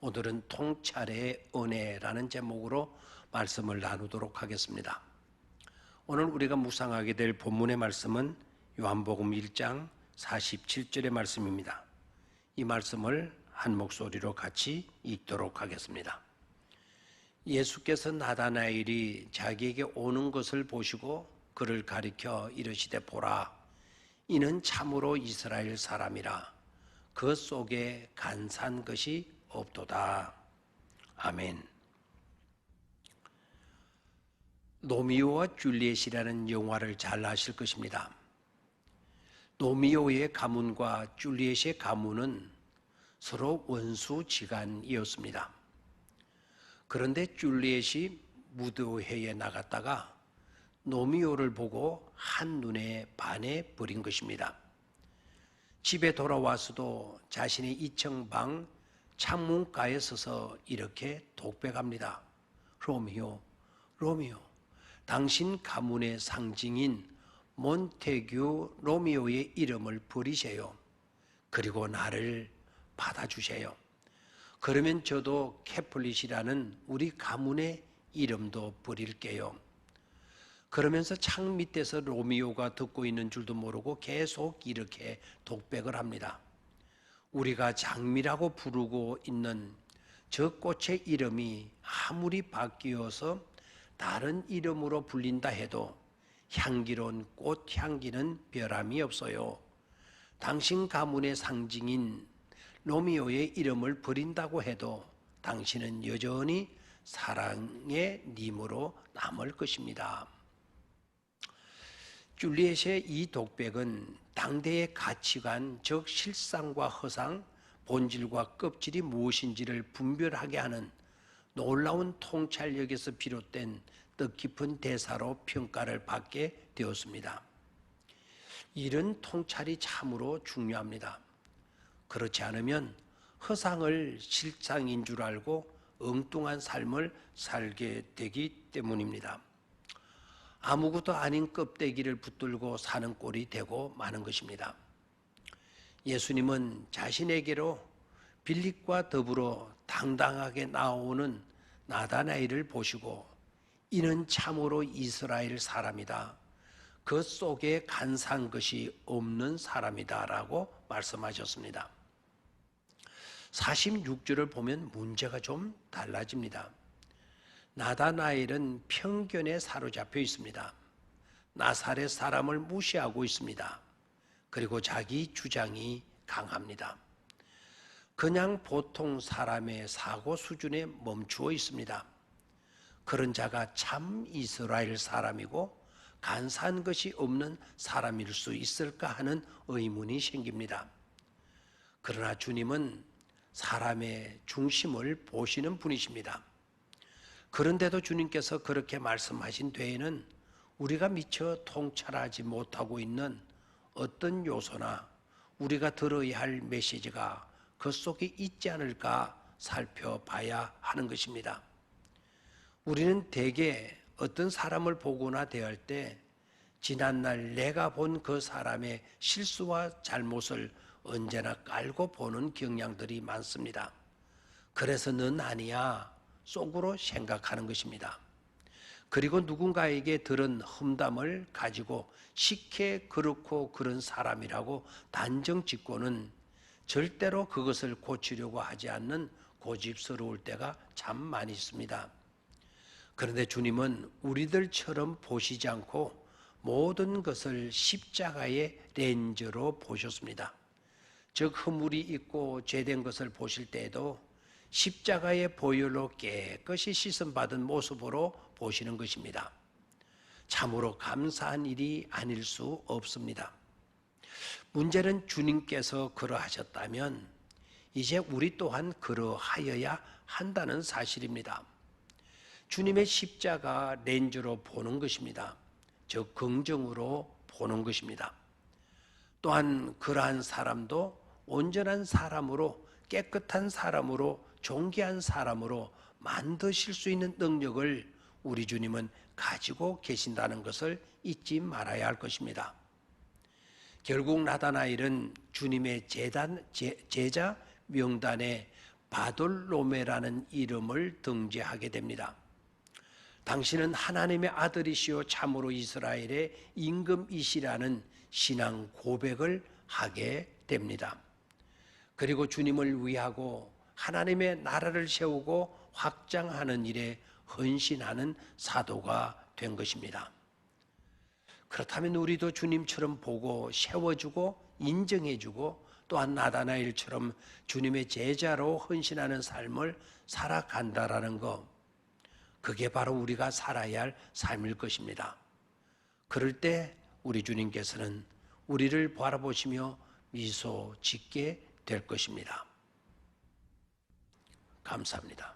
오늘은 통찰의 은혜라는 제목으로 말씀을 나누도록 하겠습니다. 오늘 우리가 묵상하게 될 본문의 말씀은 요한복음 1장 47절의 말씀입니다. 이 말씀을 한 목소리로 같이 읽도록 하겠습니다. 예수께서 나다나엘이 자기에게 오는 것을 보시고 그를 가리켜 이르시되 보라, 이는 참으로 이스라엘 사람이라. 그 속에 간사한 것이 없도다. 아멘. 로미오와 줄리엣이라는 영화를 잘 아실 것입니다. 로미오의 가문과 줄리엣의 가문은 서로 원수지간이었습니다. 그런데 줄리엣이 무도회에 나갔다가 로미오를 보고 한눈에 반해버린 것입니다. 집에 돌아와서도 자신의 2층 방 창문가에 서서 이렇게 독백합니다. 로미오, 로미오, 당신 가문의 상징인 몬테규 로미오의 이름을 버리세요. 그리고 나를 받아주세요. 그러면 저도 캐플릿이라는 우리 가문의 이름도 버릴게요. 그러면서 창 밑에서 로미오가 듣고 있는 줄도 모르고 계속 이렇게 독백을 합니다. 우리가 장미라고 부르고 있는 저 꽃의 이름이 아무리 바뀌어서 다른 이름으로 불린다 해도 향기로운 꽃 향기는 변함이 없어요. 당신 가문의 상징인 로미오의 이름을 버린다고 해도 당신은 여전히 사랑의 님으로 남을 것입니다. 줄리엣의 이 독백은 당대의 가치관, 즉 실상과 허상, 본질과 껍질이 무엇인지를 분별하게 하는 놀라운 통찰력에서 비롯된 뜻깊은 대사로 평가를 받게 되었습니다. 이런 통찰이 참으로 중요합니다. 그렇지 않으면 허상을 실상인 줄 알고 엉뚱한 삶을 살게 되기 때문입니다. 아무것도 아닌 껍데기를 붙들고 사는 꼴이 되고 마는 것입니다. 예수님은 자신에게로 빌립과 더불어 당당하게 나오는 나다나엘을 보시고 이는 참으로 이스라엘 사람이다. 그 속에 간사한 것이 없는 사람이다 라고 말씀하셨습니다. 46절을 보면 문제가 좀 달라집니다. 나다나엘은 편견에 사로잡혀 있습니다. 나사렛 사람을 무시하고 있습니다. 그리고 자기 주장이 강합니다. 그냥 보통 사람의 사고 수준에 멈추어 있습니다. 그런 자가 참 이스라엘 사람이고 간사한 것이 없는 사람일 수 있을까 하는 의문이 생깁니다. 그러나 주님은 사람의 중심을 보시는 분이십니다. 그런데도 주님께서 그렇게 말씀하신 뒤에는 우리가 미처 통찰하지 못하고 있는 어떤 요소나 우리가 들어야 할 메시지가 그 속에 있지 않을까 살펴봐야 하는 것입니다. 우리는 대개 어떤 사람을 보거나 대할 때 지난날 내가 본 그 사람의 실수와 잘못을 언제나 깔고 보는 경향들이 많습니다. 그래서 넌 아니야 속으로 생각하는 것입니다. 그리고 누군가에게 들은 험담을 가지고 쉽게 그렇고 그런 사람이라고 단정 짓고는 절대로 그것을 고치려고 하지 않는 고집스러울 때가 참 많이 있습니다. 그런데 주님은 우리들처럼 보시지 않고 모든 것을 십자가의 렌즈로 보셨습니다. 즉 허물이 있고 죄된 것을 보실 때에도 십자가의 보혈로 깨끗이 씻음받은 모습으로 보시는 것입니다. 참으로 감사한 일이 아닐 수 없습니다. 문제는 주님께서 그러하셨다면 이제 우리 또한 그러하여야 한다는 사실입니다. 주님의 십자가 렌즈로 보는 것입니다. 즉 긍정으로 보는 것입니다. 또한 그러한 사람도 온전한 사람으로 깨끗한 사람으로 존귀한 사람으로 만드실 수 있는 능력을 우리 주님은 가지고 계신다는 것을 잊지 말아야 할 것입니다. 결국 나다나엘은 주님의 제자 명단에 바돌로메라는 이름을 등재하게 됩니다. 당신은 하나님의 아들이시오 참으로 이스라엘의 임금이시라는 신앙 고백을 하게 됩니다. 그리고 주님을 위하고 하나님의 나라를 세우고 확장하는 일에 헌신하는 사도가 된 것입니다. 그렇다면 우리도 주님처럼 보고 세워주고 인정해주고 또한 나다나엘처럼 주님의 제자로 헌신하는 삶을 살아간다라는 것, 그게 바로 우리가 살아야 할 삶일 것입니다. 그럴 때 우리 주님께서는 우리를 바라보시며 미소 짓게 될 것입니다. 감사합니다.